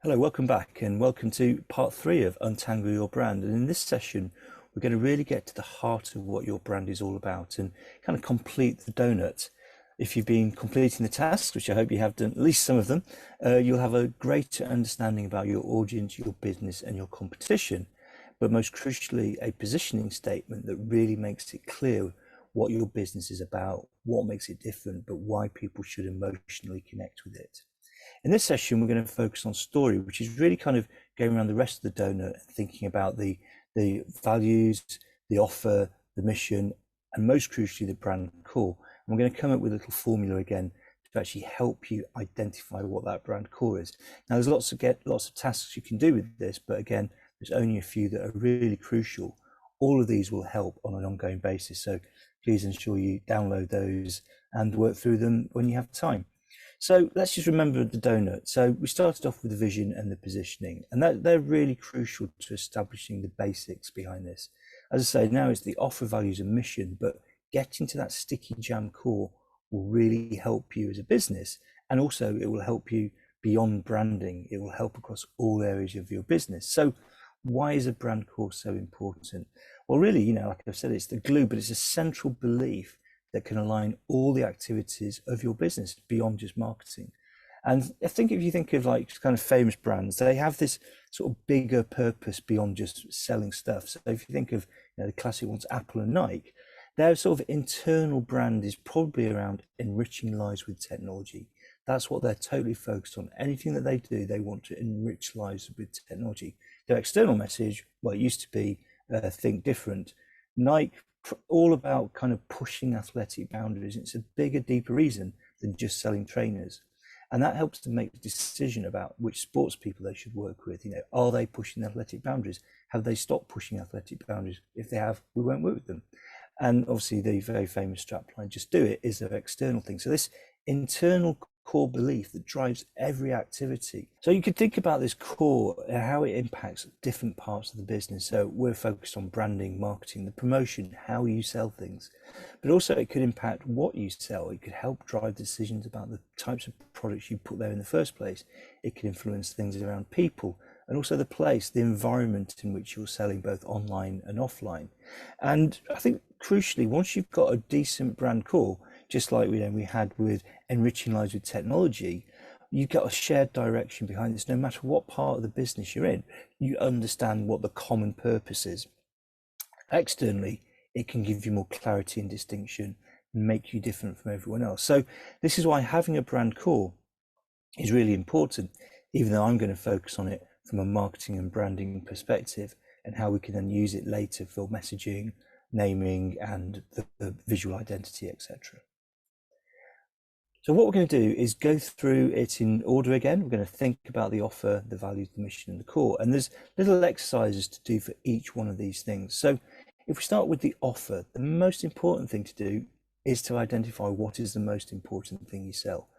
Hello, welcome back and welcome to part three of Untangle Your Brand. And in this session, we're going to really get to the heart of what your brand is all about and kind of complete the donut. If you've been completing the tasks, which I hope you have done, at least some of them, you'll have a greater understanding about your audience, your business, and your competition. But most crucially, a positioning statement that really makes it clear what your business is about, what makes it different, but why people should emotionally connect with it. In this session, we're going to focus on story, which is really kind of going around the rest of the donut and thinking about the values, the offer, the mission, and most crucially, the brand core. And we're going to come up with a little formula again to actually help you identify what that brand core is. Now, there's lots of tasks you can do with this, but again, there's only a few that are really crucial. All of these will help on an ongoing basis. So please ensure you download those and work through them when you have time. So let's just remember the donut. So we started off with the vision and the positioning, and they're really crucial to establishing the basics behind this. As I say, now it's the offer, values, and mission, but getting to that sticky jam core will really help you as a business, and also it will help you beyond branding. It will help across all areas of your business. So why is a brand core so important? Well, really, like I've said, it's the glue, but it's a central belief that can align all the activities of your business beyond just marketing. And I think if you think of like kind of famous brands, they have this sort of bigger purpose beyond just selling stuff. So if you think of the classic ones, Apple and Nike, their sort of internal brand is probably around enriching lives with technology. That's what they're totally focused on. Anything that they do, they want to enrich lives with technology. Their external message, well, it used to be think different. Nike, all about kind of pushing athletic boundaries. It's a bigger, deeper reason than just selling trainers. And that helps to make a decision about which sports people they should work with. Are they pushing athletic boundaries? Have they stopped pushing athletic boundaries? If they have, we won't work with them. And obviously the very famous strapline, just do it, is their external thing. So this internal core belief that drives every activity. So you could think about this core and how it impacts different parts of the business. So we're focused on branding, marketing, the promotion, how you sell things, but also it could impact what you sell. It could help drive decisions about the types of products you put there in the first place. It could influence things around people and also the place, the environment in which you're selling both online and offline. And I think crucially, once you've got a decent brand core, just like we had with enriching lives with technology, you've got a shared direction behind this. No matter what part of the business you're in, you understand what the common purpose is. Externally, it can give you more clarity and distinction, make you different from everyone else. So this is why having a brand core is really important, even though I'm going to focus on it from a marketing and branding perspective and how we can then use it later for messaging, naming, and the visual identity, etc. So what we're going to do is go through it in order again. We're going to think about the offer, the values, the mission, and the core. And there's little exercises to do for each one of these things. So if we start with the offer, the most important thing to do is to identify what is the most important thing you sell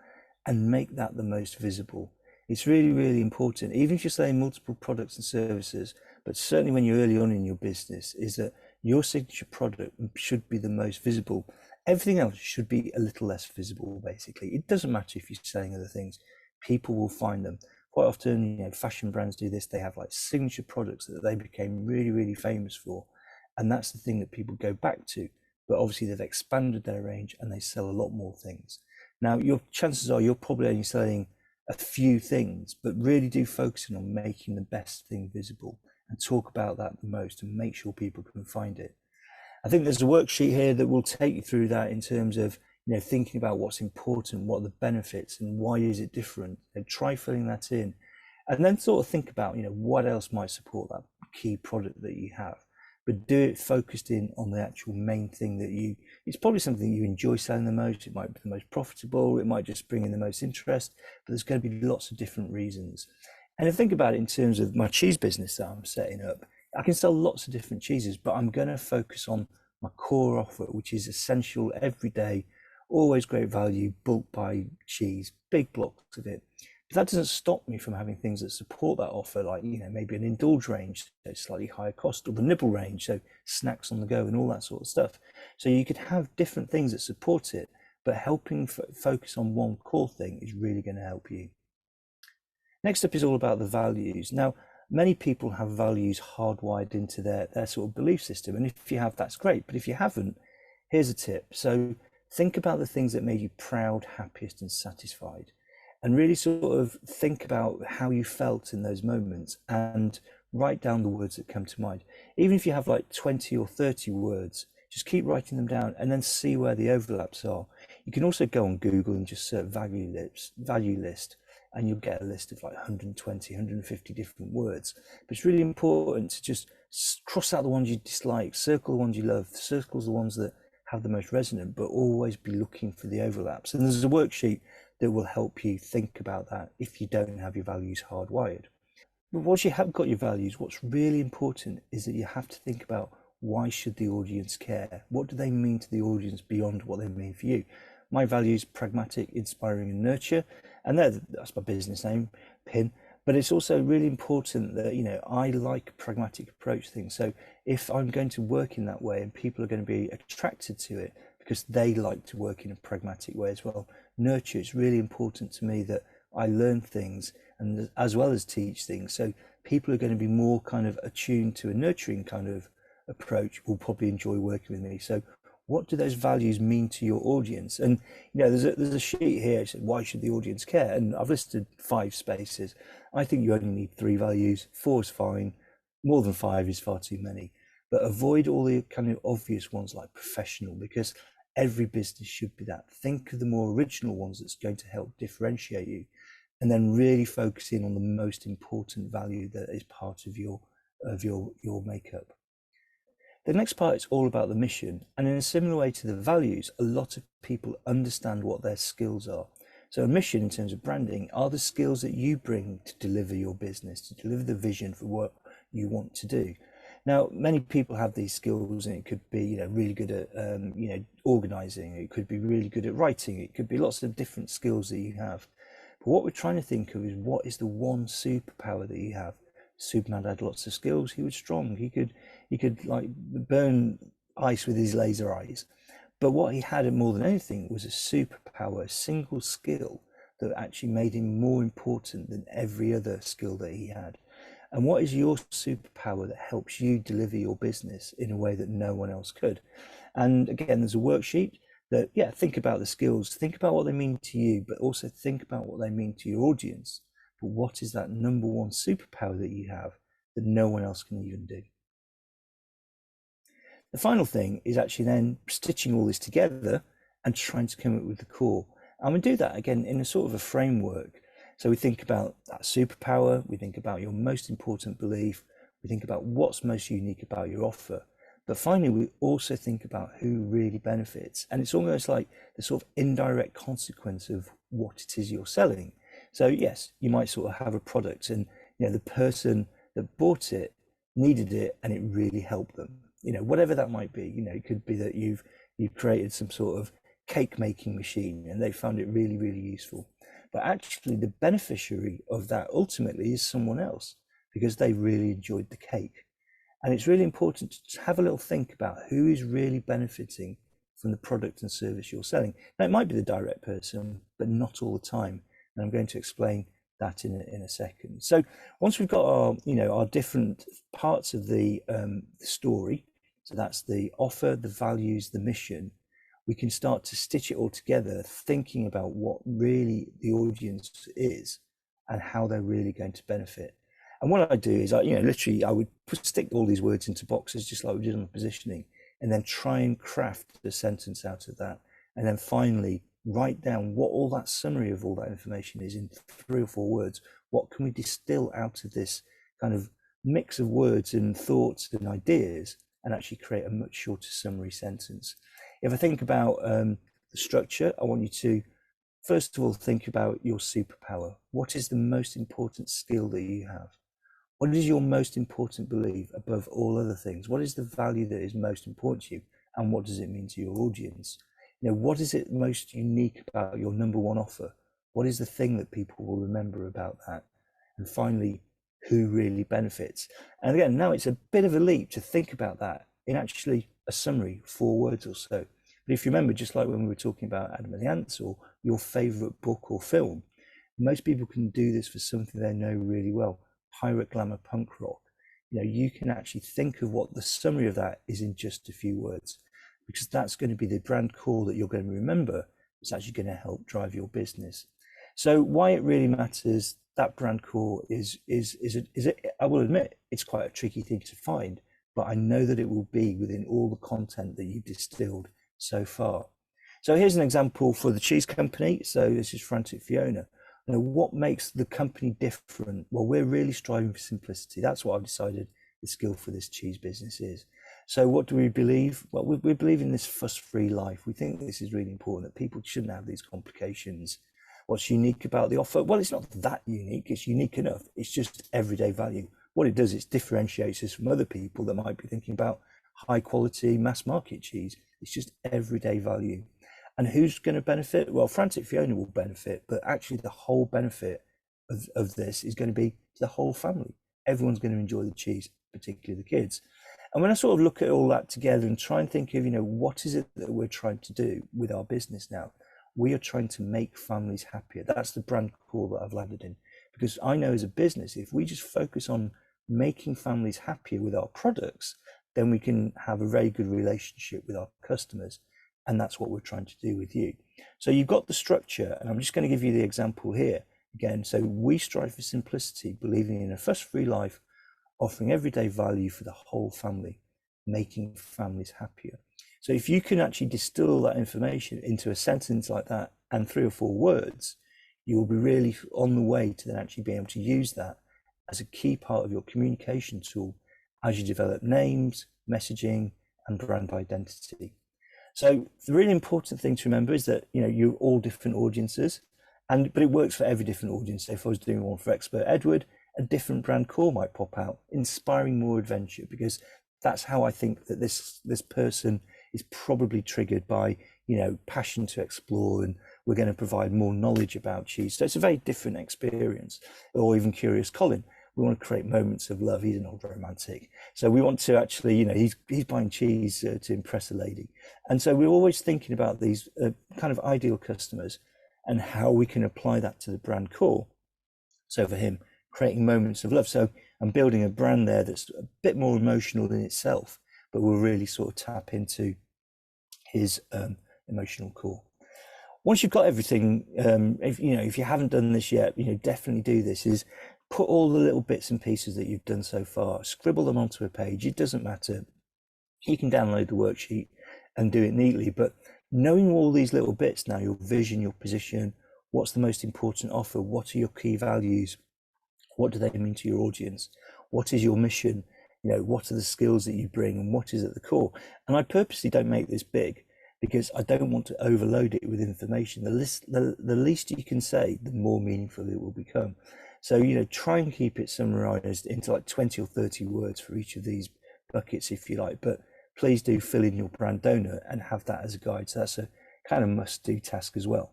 and make that the most visible. It's really, really important, even if you're selling multiple products and services, but certainly when you're early on in your business, is that your signature product should be the most visible. Everything else should be a little less visible, basically. It doesn't matter if you're selling other things, people will find them. Quite often, fashion brands do this. They have like signature products that they became really, really famous for. And that's the thing that people go back to. But obviously they've expanded their range and they sell a lot more things. Now, your chances are you're probably only selling a few things, but really do focus on making the best thing visible and talk about that the most and make sure people can find it. I think there's a worksheet here that will take you through that in terms of thinking about what's important, what are the benefits, and why is it different. And try filling that in, and then sort of think about what else might support that key product that you have. But do it focused in on the actual main thing that it's probably something you enjoy selling the most. It might be the most profitable. It might just bring in the most interest. But there's going to be lots of different reasons. And if I think about it in terms of my cheese business that I'm setting up, I can sell lots of different cheeses, but I'm going to focus on my core offer, which is essential every day, always great value, bulk buy cheese, big blocks of it. But that doesn't stop me from having things that support that offer, like maybe an indulge range, so slightly higher cost, or the nibble range, so snacks on the go and all that sort of stuff. So you could have different things that support it, but helping focus on one core thing is really going to help you. Next up is all about the values. Now, many people have values hardwired into their sort of belief system. And if you have, that's great. But if you haven't, here's a tip. So think about the things that made you proud, happiest, and satisfied. And really sort of think about how you felt in those moments and write down the words that come to mind. Even if you have like 20 or 30 words, just keep writing them down and then see where the overlaps are. You can also go on Google and just search value list, and you'll get a list of like 120, 150 different words. But it's really important to just cross out the ones you dislike, circle the ones you love, circle the ones that have the most resonant, but always be looking for the overlaps. And there's a worksheet that will help you think about that if you don't have your values hardwired. But once you have got your values, what's really important is that you have to think about, why should the audience care? What do they mean to the audience beyond what they mean for you? My values: pragmatic, inspiring, and nurture. And that's my business name, PIN. But it's also really important that, I like a pragmatic approach to things. So if I'm going to work in that way, and people are going to be attracted to it because they like to work in a pragmatic way as well. Nurture, it's really important to me that I learn things and as well as teach things. So people are going to be more kind of attuned to a nurturing kind of approach, will probably enjoy working with me. So what do those values mean to your audience? And there's a sheet here. It says, why should the audience care? And I've listed 5 spaces. I think you only need 3 values. 4 is fine. More than 5 is far too many. But avoid all the kind of obvious ones like professional, because every business should be that. Think of the more original ones that's going to help differentiate you, and then really focus in on the most important value that is part of your makeup. The next part is all about the mission, and in a similar way to the values, a lot of people understand what their skills are. So a mission in terms of branding are the skills that you bring to deliver your business, to deliver the vision for what you want to do. Now, many people have these skills, and it could be, really good at, organizing. It could be really good at writing. It could be lots of different skills that you have. But what we're trying to think of is, what is the one superpower that you have? Superman had lots of skills. He was strong. He could like burn ice with his laser eyes. But what he had more than anything was a superpower, a single skill that actually made him more important than every other skill that he had. And what is your superpower that helps you deliver your business in a way that no one else could? And again, there's a worksheet that, think about the skills, think about what they mean to you, but also think about what they mean to your audience. But what is that number one superpower that you have that no one else can even do? The final thing is actually then stitching all this together and trying to come up with the core. And we do that again in a sort of a framework. So we think about that superpower, we think about your most important belief, we think about what's most unique about your offer. But finally, we also think about who really benefits. And it's almost like the sort of indirect consequence of what it is you're selling. So yes, you might sort of have a product, and the person that bought it needed it and it really helped them. Whatever that might be. It could be that you've created some sort of cake making machine and they found it really, really useful. But actually the beneficiary of that ultimately is someone else, because they really enjoyed the cake. And it's really important to have a little think about who is really benefiting from the product and service you're selling. Now, it might be the direct person, but not all the time. And I'm going to explain that in a second. So once we've got our different parts of the story, so that's the offer, the values, the mission, we can start to stitch it all together, thinking about what really the audience is and how they're really going to benefit. And what I do is, I would stick all these words into boxes, just like we did on the positioning, and then try and craft a sentence out of that. And then finally write down what all that summary of all that information is in 3 or 4 words. What can we distill out of this kind of mix of words and thoughts and ideas, and actually create a much shorter summary sentence? If I think about the structure, I want you to, first of all, think about your superpower. What is the most important skill that you have? What is your most important belief above all other things? What is the value that is most important to you? And what does it mean to your audience? What is it most unique about your number one offer? What is the thing that people will remember about that? And finally, who really benefits? And again, now it's a bit of a leap to think about that in actually a summary, 4 words or so. But if you remember, just like when we were talking about Adam and the Ants or your favorite book or film, Most people can do this for something they know really well, pirate glamour punk rock. You can actually think of what the summary of that is in just a few words, because that's going to be the brand core that you're going to remember. It's actually going to help drive your business. So why it really matters, that brand core I will admit, it's quite a tricky thing to find, but I know that it will be within all the content that you've distilled so far. So here's an example for the cheese company. So this is Frantic Fiona. What makes the company different? Well, we're really striving for simplicity. That's what I've decided the skill for this cheese business is. So what do we believe? Well, we believe in this fuss-free life. We think this is really important, that people shouldn't have these complications. What's unique about the offer? Well, it's not that unique. It's unique enough. It's just everyday value. What it does, it differentiates us from other people that might be thinking about high quality mass market cheese. It's just everyday value. And who's going to benefit? Well, Frantic Fiona will benefit, but actually the whole benefit of this is going to be to the whole family. Everyone's going to enjoy the cheese, particularly the kids. And when I sort of look at all that together and try and think of, what is it that we're trying to do with our business now? We are trying to make families happier. That's the brand core that I've landed in. Because I know as a business, if we just focus on making families happier with our products, then we can have a very good relationship with our customers. And that's what we're trying to do with you. So you've got the structure, and I'm just going to give you the example here again. So we strive for simplicity, believing in a fuss-free life, offering everyday value for the whole family, making families happier. So if you can actually distill that information into a sentence like that and 3 or 4 words, you will be really on the way to then actually being able to use that as a key part of your communication tool as you develop names, messaging, and brand identity. So the really important thing to remember is that, you're all different audiences, but it works for every different audience. So if I was doing one for Expert Edward, a different brand core might pop out, inspiring more adventure, because that's how I think that this person is probably triggered by, passion to explore, and we're going to provide more knowledge about cheese. So it's a very different experience. Or even Curious Colin. We want to create moments of love. He's an old romantic. So we want to actually, he's buying cheese to impress a lady. And so we're always thinking about these kind of ideal customers and how we can apply that to the brand core. So for him, creating moments of love. So I'm building a brand there that's a bit more emotional than itself, but will really sort of tap into his emotional core. Once you've got everything, if you haven't done this yet, definitely do this, is put all the little bits and pieces that you've done so far, scribble them onto a page. It doesn't matter. You can download the worksheet and do it neatly, but knowing all these little bits now, your vision, your position, what's the most important offer, what are your key values, what do they mean to your audience, what is your mission, what are the skills that you bring, and what is at the core. And I purposely don't make this big because I don't want to overload it with information. The least you can say, the more meaningful it will become. So, try and keep it summarized into like 20 or 30 words for each of these buckets, if you like, but please do fill in your brand donut and have that as a guide. So that's a kind of must-do task as well.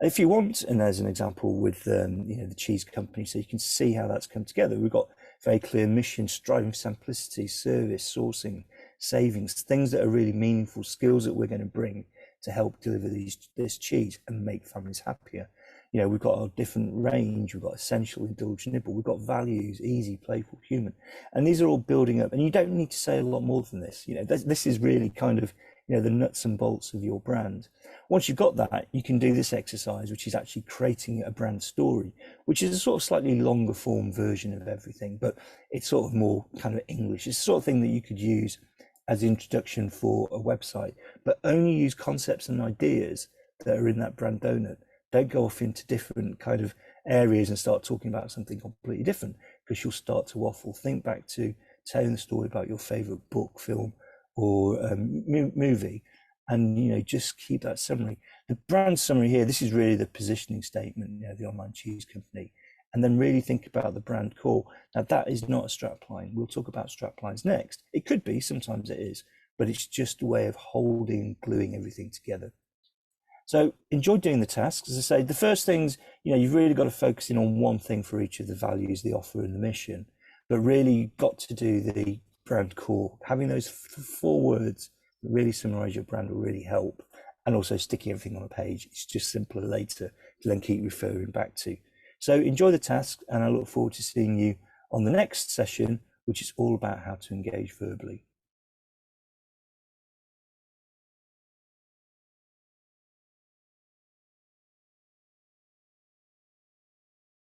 If you want, and there's an example with the cheese company, so you can see how that's come together. We've got very clear mission, striving for simplicity, service, sourcing, savings, things that are really meaningful, skills that we're going to bring to help deliver this cheese and make families happier. We've got a different range. We've got essential, indulge, nibble. We've got values, easy, playful, human, and these are all building up. And you don't need to say a lot more than this. This is really kind of the nuts and bolts of your brand. Once you've got that, you can do this exercise, which is actually creating a brand story, which is a sort of slightly longer form version of everything, but it's sort of more kind of English. It's the sort of thing that you could use as the introduction for a website, but only use concepts and ideas that are in that brand donut. Don't go off into different kind of areas and start talking about something completely different, because you'll start to waffle. Think back to telling the story about your favorite book, film, or movie, and just keep that summary. The brand summary here, this is really the positioning statement, the online cheese company, and then really think about the brand core. Now that is not a strap line. We'll talk about strap lines next. It could be, sometimes it is, but it's just a way of holding, gluing everything together. So enjoy doing the tasks. As I say, the first things, you've really got to focus in on one thing for each of the values, the offer and the mission, but really got to do the brand core. Having those 4 words that really summarize your brand will really help. And also sticking everything on a page. It's just simpler later to then keep referring back to. So enjoy the task, and I look forward to seeing you on the next session, which is all about how to engage verbally.